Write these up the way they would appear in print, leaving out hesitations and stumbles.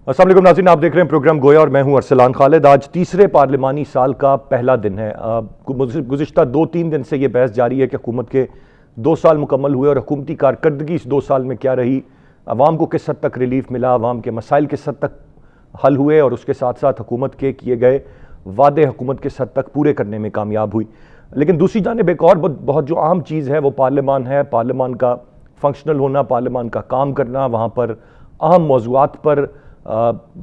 السلام علیکم ناظرین، آپ دیکھ رہے ہیں پروگرام گویا اور میں ہوں ارسلان خالد۔ آج تیسرے پارلیمانی سال کا پہلا دن ہے۔ گزشتہ 2-3 دن سے یہ بحث جاری ہے کہ حکومت کے 2 سال مکمل ہوئے اور حکومتی کارکردگی اس 2 سال میں کیا رہی، عوام کو کس حد تک ریلیف ملا، عوام کے مسائل کس حد تک حل ہوئے اور اس کے ساتھ ساتھ حکومت کے کیے گئے وعدے حکومت کس حد تک پورے کرنے میں کامیاب ہوئی۔ لیکن دوسری جانب ایک اور بہت جو عام چیز ہے وہ پارلیمان ہے، پارلیمان کا فنکشنل ہونا، پارلیمان کا کام کرنا، وہاں پر اہم موضوعات پر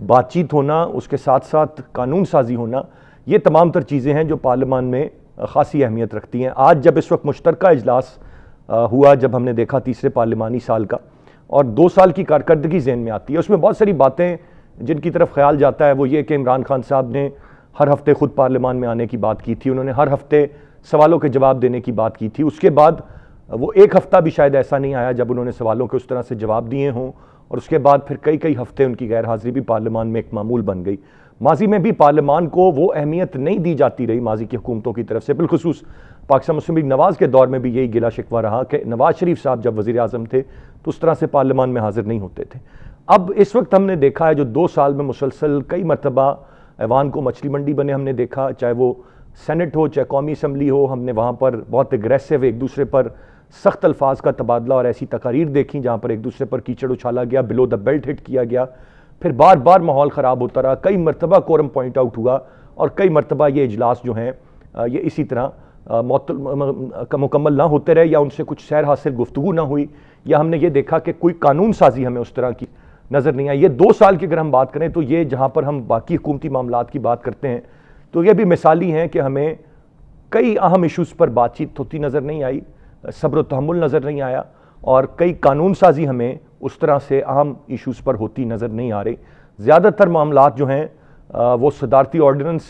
بات چیت ہونا، اس کے ساتھ ساتھ قانون سازی ہونا، یہ تمام تر چیزیں ہیں جو پارلیمان میں خاصی اہمیت رکھتی ہیں۔ آج جب اس وقت مشترکہ اجلاس ہوا، جب ہم نے دیکھا تیسرے پارلیمانی سال کا، اور 2 سال کی کارکردگی ذہن میں آتی ہے، اس میں بہت ساری باتیں جن کی طرف خیال جاتا ہے وہ یہ کہ عمران خان صاحب نے ہر ہفتے خود پارلیمان میں آنے کی بات کی تھی، انہوں نے ہر ہفتے سوالوں کے جواب دینے کی بات کی تھی۔ اس کے بعد وہ ایک ہفتہ بھی شاید ایسا نہیں آیا جب انہوں نے سوالوں کے اس طرح سے جواب دیے ہوں، اور اس کے بعد پھر کئی ہفتے ان کی غیر حاضری بھی پارلیمان میں ایک معمول بن گئی۔ ماضی میں بھی پارلیمان کو وہ اہمیت نہیں دی جاتی رہی ماضی کی حکومتوں کی طرف سے، بالخصوص پاکستان مسلم لیگ نواز کے دور میں بھی یہی گلہ شکوہ رہا کہ نواز شریف صاحب جب وزیر اعظم تھے تو اس طرح سے پارلیمان میں حاضر نہیں ہوتے تھے۔ اب اس وقت ہم نے دیکھا ہے جو 2 سال میں مسلسل کئی مرتبہ ایوان کو مچھلی منڈی بنے ہم نے دیکھا، چاہے وہ سینٹ ہو چاہے قومی اسمبلی ہو، ہم نے وہاں پر بہت اگریسو ایک دوسرے پر سخت الفاظ کا تبادلہ اور ایسی تقاریر دیکھیں جہاں پر ایک دوسرے پر کیچڑ اچھالا گیا، بلو دا بیلٹ ہٹ کیا گیا، پھر بار بار ماحول خراب ہوتا رہا، کئی مرتبہ کورم پوائنٹ آؤٹ ہوا اور کئی مرتبہ یہ اجلاس جو ہیں یہ اسی طرح مکمل نہ ہوتے رہے، یا ان سے کچھ سیر حاصل گفتگو نہ ہوئی، یا ہم نے یہ دیکھا کہ کوئی قانون سازی ہمیں اس طرح کی نظر نہیں آئی۔ یہ 2 سال کی اگر ہم بات کریں تو یہ جہاں پر ہم باقی حکومتی معاملات کی بات کرتے ہیں تو یہ بھی مثالی ہیں کہ ہمیں کئی اہم ایشوز پر بات چیت ہوتی نظر نہیں آئی، صبر و تحمل نظر نہیں آیا، اور کئی قانون سازی ہمیں اس طرح سے اہم ایشوز پر ہوتی نظر نہیں آ رہی۔ زیادہ تر معاملات جو ہیں وہ صدارتی آرڈیننس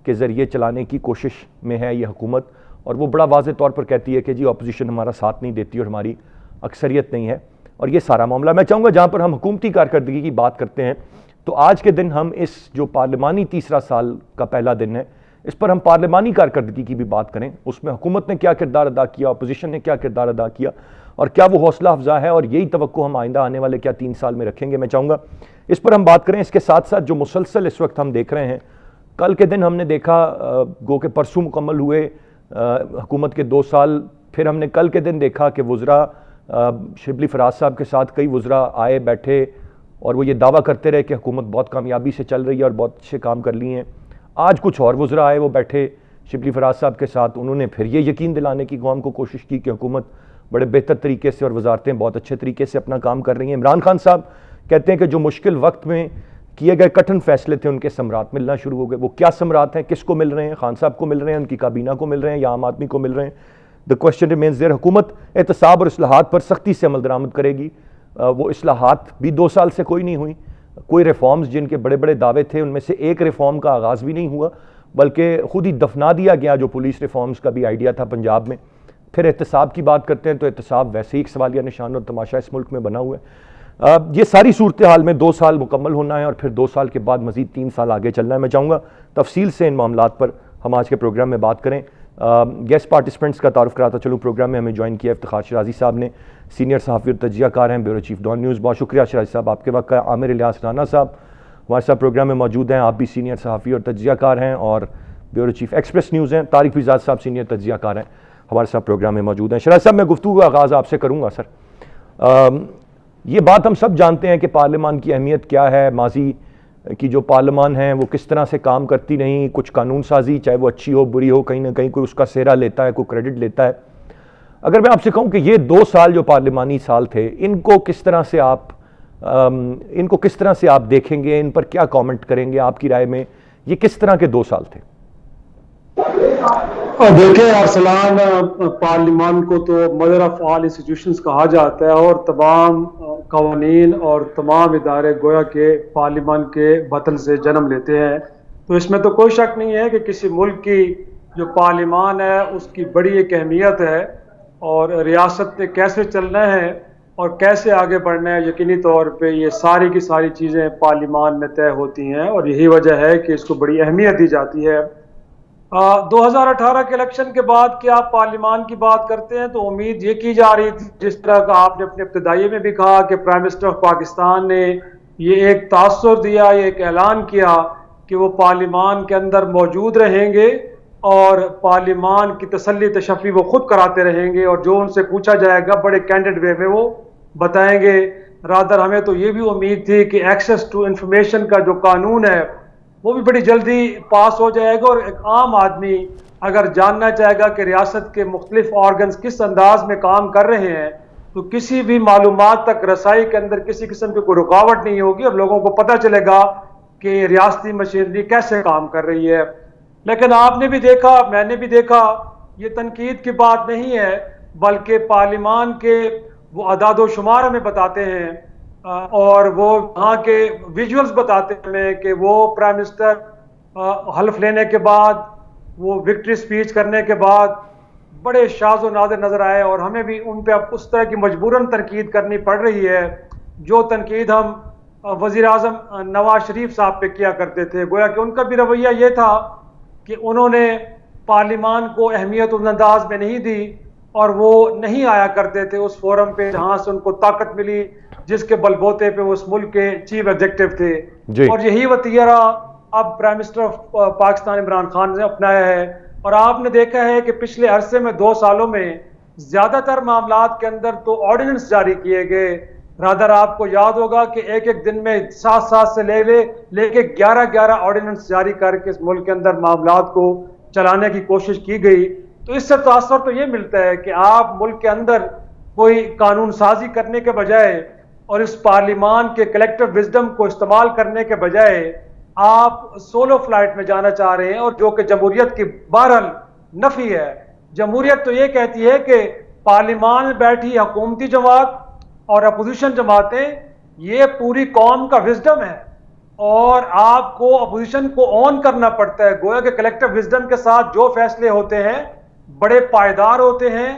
کے ذریعے چلانے کی کوشش میں ہے یہ حکومت، اور وہ بڑا واضح طور پر کہتی ہے کہ جی اپوزیشن ہمارا ساتھ نہیں دیتی اور ہماری اکثریت نہیں ہے، اور یہ سارا معاملہ۔ میں چاہوں گا جہاں پر ہم حکومتی کارکردگی کی بات کرتے ہیں تو آج کے دن ہم اس جو پارلیمانی تیسرا سال کا پہلا دن ہے اس پر ہم پارلیمانی کارکردگی کی بھی بات کریں، اس میں حکومت نے کیا کردار ادا کیا، اپوزیشن نے کیا کردار ادا کیا، اور کیا وہ حوصلہ افزا ہے، اور یہی توقع ہم آئندہ آنے والے کیا 3 سال میں رکھیں گے۔ میں چاہوں گا اس پر ہم بات کریں۔ اس کے ساتھ ساتھ جو مسلسل اس وقت ہم دیکھ رہے ہیں، کل کے دن ہم نے دیکھا گو کہ پرسوں مکمل ہوئے حکومت کے 2 سال، پھر ہم نے کل کے دن دیکھا کہ وزراء شبلی فراز صاحب کے ساتھ کئی وزراء آئے بیٹھے اور وہ یہ دعویٰ کرتے رہے کہ حکومت بہت کامیابی سے چل رہی ہے اور بہت اچھے کام کر لیے ہیں۔ آج کچھ اور وزراء آئے، وہ بیٹھے شبلی فراز صاحب کے ساتھ، انہوں نے پھر یہ یقین دلانے کی قوم کو کوشش کی کہ حکومت بڑے بہتر طریقے سے اور وزارتیں بہت اچھے طریقے سے اپنا کام کر رہی ہیں۔ عمران خان صاحب کہتے ہیں کہ جو مشکل وقت میں کیے گئے کٹھن فیصلے تھے ان کے ثمرات ملنا شروع ہو گئے۔ وہ کیا ثمرات ہیں، کس کو مل رہے ہیں؟ خان صاحب کو مل رہے ہیں، ان کی کابینہ کو مل رہے ہیں، یا عام آدمی کو مل رہے ہیں؟ The question remains their. حکومت احتساب اور اصلاحات پر سختی سے عمل درآمد کرے گی۔ وہ اصلاحات بھی 2 سال سے کوئی نہیں ہوئی، کوئی ریفارمز جن کے بڑے بڑے دعوے تھے ان میں سے ایک ریفارم کا آغاز بھی نہیں ہوا، بلکہ خود ہی دفنا دیا گیا جو پولیس ریفارمز کا بھی آئیڈیا تھا پنجاب میں۔ پھر احتساب کی بات کرتے ہیں تو احتساب ویسے ہی ایک سوالیہ نشان اور تماشا اس ملک میں بنا ہوا ہے۔ یہ ساری صورتحال میں 2 سال مکمل ہونا ہے اور پھر 2 سال کے بعد مزید 3 سال آگے چلنا ہے۔ میں چاہوں گا تفصیل سے ان معاملات پر ہم آج کے پروگرام میں بات کریں۔ گیسٹ پارٹیسپینٹس کا تعارف کراتا چلوں۔ پروگرام میں ہمیں جوائن کیا افتخار شرازی صاحب نے، سینئر صحافی اور تجزیہ کار ہیں، بیورو چیف ڈان نیوز۔ بہت شکریہ شرازی صاحب آپ کے وقت کا۔ عامر الیاس رانا صاحب ہمارے ساتھ پروگرام میں موجود ہیں، آپ بھی سینئر صحافی اور تجزیہ کار ہیں اور بیورو چیف ایکسپریس نیوز ہیں۔ طارق فیضاد صاحب سینئر تجزیہ کار ہیں، ہمارے ساتھ پروگرام میں موجود ہیں۔ شرازی صاحب میں گفتگو کا آغاز آپ سے کروں گا۔ سر، یہ بات ہم سب جانتے ہیں کہ پارلیمان کی اہمیت کیا ہے، ماضی کی جو پارلیمان ہیں وہ کس طرح سے کام کرتی نہیں، کچھ قانون سازی چاہے وہ اچھی ہو بری ہو کہیں نہ کہیں کوئی اس کا سہرا لیتا ہے، کوئی کریڈٹ لیتا ہے۔ اگر میں آپ سے کہوں کہ یہ 2 سال جو پارلیمانی سال تھے ان کو کس طرح سے آپ دیکھیں گے، ان پر کیا کامنٹ کریں گے؟ آپ کی رائے میں یہ کس طرح کے 2 سال تھے؟ دیکھیں ارسلان، پارلیمان کو تو مدر آف آل انسٹیٹیوشنز کہا جاتا ہے اور تمام قوانین اور تمام ادارے گویا کہ پارلیمان کے بطن سے جنم لیتے ہیں۔ تو اس میں تو کوئی شک نہیں ہے کہ کسی ملک کی جو پارلیمان ہے اس کی بڑی ایک اہمیت ہے، اور ریاست نے کیسے چلنا ہے اور کیسے آگے بڑھنا ہے یقینی طور پہ یہ ساری کی ساری چیزیں پارلیمان میں طے ہوتی ہیں، اور یہی وجہ ہے کہ اس کو بڑی اہمیت دی جاتی ہے۔ 2018 کے الیکشن کے بعد کہ آپ پارلیمان کی بات کرتے ہیں تو امید یہ کی جا رہی تھی، جس طرح کا آپ نے اپنے ابتدائی میں بھی کہا، کہ پرائم منسٹر آف پاکستان نے یہ ایک تاثر دیا، یہ ایک اعلان کیا کہ وہ پارلیمان کے اندر موجود رہیں گے اور پارلیمان کی تسلی تشفی وہ خود کراتے رہیں گے، اور جو ان سے پوچھا جائے گا بڑے کینڈیڈ وے میں وہ بتائیں گے۔ رادر ہمیں تو یہ بھی امید تھی کہ ایکسیس ٹو انفارمیشن کا جو قانون ہے وہ بھی بڑی جلدی پاس ہو جائے گا، اور ایک عام آدمی اگر جاننا چاہے گا کہ ریاست کے مختلف آرگنز کس انداز میں کام کر رہے ہیں تو کسی بھی معلومات تک رسائی کے اندر کسی قسم کی کوئی رکاوٹ نہیں ہوگی، اور لوگوں کو پتہ چلے گا کہ ریاستی مشینری کیسے کام کر رہی ہے۔ لیکن آپ نے بھی دیکھا، میں نے بھی دیکھا، یہ تنقید کی بات نہیں ہے، بلکہ پارلیمان کے وہ اعداد و شمار ہمیں بتاتے ہیں، اور وہ وہاں کے ویژولز بتاتے ہیں ہمیں کہ وہ پرائم منسٹر حلف لینے کے بعد، وہ وکٹری سپیچ کرنے کے بعد بڑے شاذ و نادر نظر آئے، اور ہمیں بھی ان پہ اب اس طرح کی مجبوراً تنقید کرنی پڑ رہی ہے جو تنقید ہم وزیر اعظم نواز شریف صاحب پہ کیا کرتے تھے۔ گویا کہ ان کا بھی رویہ یہ تھا کہ انہوں نے پارلیمان کو اہمیت انداز میں نہیں دی، اور وہ نہیں آیا کرتے تھے اس فورم پہ جہاں سے ان کو طاقت ملی، جس کے بل بوتے پہ وہ اس ملک کے چیف ایگزیکٹو تھے جی اور یہی وتیرہ اب prime minister of Pakistan Imran Khan نے اپنایا ہے۔ اور آپ نے دیکھا ہے کہ پچھلے عرصے میں 2 سالوں میں زیادہ تر معاملات کے اندر تو آرڈیننس جاری کیے گئے، رادر آپ کو یاد ہوگا کہ ایک دن میں 7 سے لے کے 11 آرڈیننس جاری کر کے اس ملک کے اندر معاملات کو چلانے کی کوشش کی گئی۔ تو اس سے تاثر تو یہ ملتا ہے کہ آپ ملک کے اندر کوئی قانون سازی کرنے کے بجائے اور اس پارلیمان کے کلیکٹیو وزڈم کو استعمال کرنے کے بجائے آپ سولو فلائٹ میں جانا چاہ رہے ہیں، اور جو کہ جمہوریت کی بہرحال نفی ہے۔ جمہوریت تو یہ کہتی ہے کہ پارلیمان میں بیٹھی حکومتی جماعت اور اپوزیشن جماعتیں یہ پوری قوم کا وزڈم ہے، اور آپ کو اپوزیشن کو آن کرنا پڑتا ہے۔ گویا کہ کلیکٹیو وزڈم کے ساتھ جو فیصلے ہوتے ہیں بڑے پائیدار ہوتے ہیں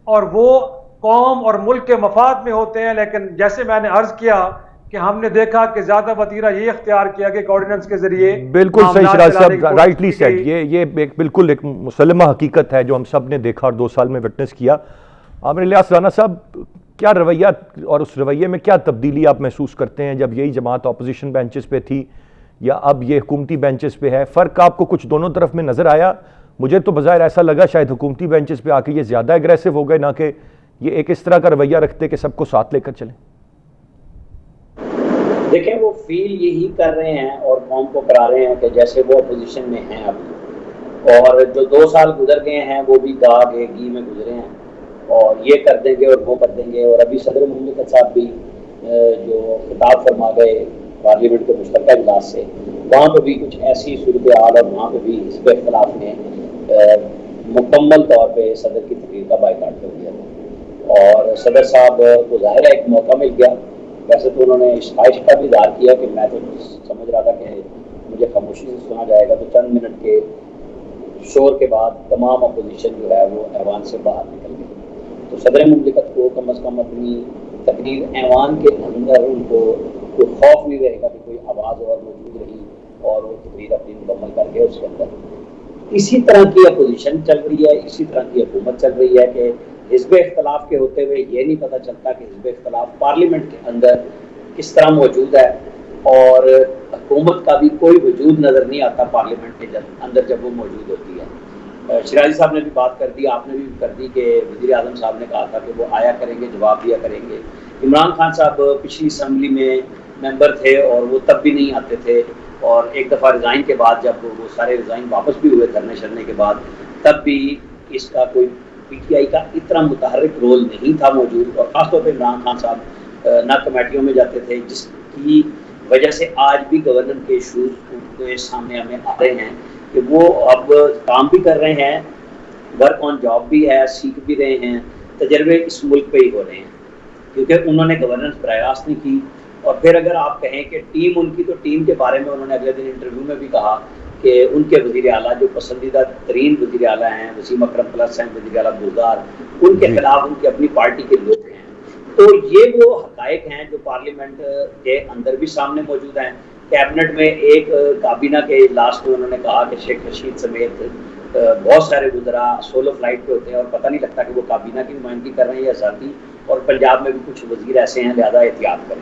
اور وہ قوم اور ملک کے مفاد میں ہوتے ہیں، لیکن جیسے میں نے عرض کیا کہ ہم نے دیکھا کہ زیادہ وتیرہ یہ اختیار کیا کہ آرڈیننس کے ذریعے بالکل صحیح معاملات شراز چلانے کی صاحب، کوشش رائٹلی کی گئی۔ سیڈ، یہ بالکل ایک مسلمہ حقیقت ہے جو ہم سب نے دیکھا اور 2 سال میں وٹنس کیا۔ عامر الیاس رانا صاحب، کیا رویہ اور اس رویے میں کیا تبدیلی آپ محسوس کرتے ہیں جب یہی جماعت اپوزیشن بینچز پہ تھی یا اب یہ حکومتی بینچز پہ ہے؟ فرق آپ کو کچھ دونوں طرف میں نظر آیا؟ مجھے تو بظاہر ایسا لگا شاید حکومتی بینچز پہ آ کے یہ زیادہ اگریسو ہو گئے، نہ کہ یہ ایک اس طرح کا رویہ رکھتے کہ سب کو ساتھ لے کر چلیں۔ دیکھیں، وہ فیل یہی کر رہے ہیں اور قوم کو کرا رہے ہیں کہ جیسے وہ اپوزیشن میں ہیں ابھی، اور جو 2 سال گزر گئے ہیں وہ بھی داغ گھی میں گزرے ہیں، اور یہ کر دیں گے اور وہ کر دیں گے۔ اور ابھی صدر مملکت صاحب بھی جو خطاب فرما گئے پارلیمنٹ کے مشترکہ اجلاس سے، وہاں پہ بھی کچھ ایسی صورتحال اور وہاں پہ بھی اس کے اختلاف نے مکمل طور پہ صدر کی تقریر کا بائیکاٹ کر دیا تھا، اور صدر صاحب کو ظاہر ہے ایک موقع مل گیا۔ ویسے تو انہوں نے اس خواہش کا بھی اظہار کیا کہ میں تو سمجھ رہا تھا کہ مجھے خاموشی سے سنا جائے گا، تو چند منٹ کے شور کے بعد تمام اپوزیشن جو ہے وہ ایوان سے باہر نکل گئی۔ تو صدر مملکت کو کم از کم اپنی تقریر ایوان کے اندر ان کو کوئی خوف نہیں رہے گا کہ کوئی آواز اور موجود رہی اور وہ تقریر اپنی مکمل کر کے اس کے اندر اسی طرح کی اپوزیشن چل رہی ہے، اسی طرح کی حکومت چل رہی ہے کہ حزب اختلاف کے ہوتے ہوئے یہ نہیں پتہ چلتا کہ حزب اختلاف پارلیمنٹ کے اندر کس طرح موجود ہے، اور حکومت کا بھی کوئی وجود نظر نہیں آتا پارلیمنٹ کے اندر جب وہ موجود ہوتی ہے۔ شیرازی صاحب نے بھی بات کر دی، آپ نے بھی کر دی کہ وزیر اعظم صاحب نے کہا تھا کہ وہ آیا کریں گے، جواب دیا کریں گے۔ عمران خان صاحب پچھلی اسمبلی میں ممبر تھے اور وہ تب بھی نہیں آتے تھے، اور ایک دفعہ ریزائن کے بعد جب وہ سارے ریزائن واپس بھی ہوئے دھرنے شرنے کے بعد، تب بھی اس کا کوئی پی ٹی آئی کا اتنا متحرک رول نہیں تھا موجود، اور خاص طور پہ عمران خان صاحب نہ کمیٹیوں میں جاتے تھے، جس کی وجہ سے آج بھی گورنر کے ایشوز سامنے ہمیں آ رہے ہیں کہ وہ اب کام بھی کر رہے ہیں، ورک آن جاب بھی ہے، سیکھ بھی رہے ہیں، تجربے اس ملک پہ ہی ہو رہے ہیں، کیونکہ انہوں نے گورننس براہ راست نہیں کی۔ اور پھر اگر آپ کہیں کہ ٹیم ان کی، تو ٹیم کے بارے میں انہوں نے اگلے دن انٹرویو میں بھی کہا کہ ان کے وزیر اعلیٰ جو پسندیدہ ترین وزیر اعلیٰ ہیں، وسیم اکرم پلس ہیں وزیر اعلیٰ گلزار، ان کے خلاف ان کی اپنی پارٹی کے لوگ ہیں۔ تو یہ وہ حقائق ہیں جو پارلیمنٹ کے اندر بھی سامنے موجود ہیں۔ کیبنٹ میں ایک کابینہ کے اجلاس میں انہوں نے کہا کہ شیخ رشید سمیت بہت سارے وزراء سولو فلائٹ پہ ہوتے ہیں اور پتہ نہیں لگتا کہ وہ کابینہ کی نمائندگی کر رہے ہیں یا ذاتی، اور پنجاب میں بھی کچھ وزیر ایسے ہیں، لہذا احتیاط کریں۔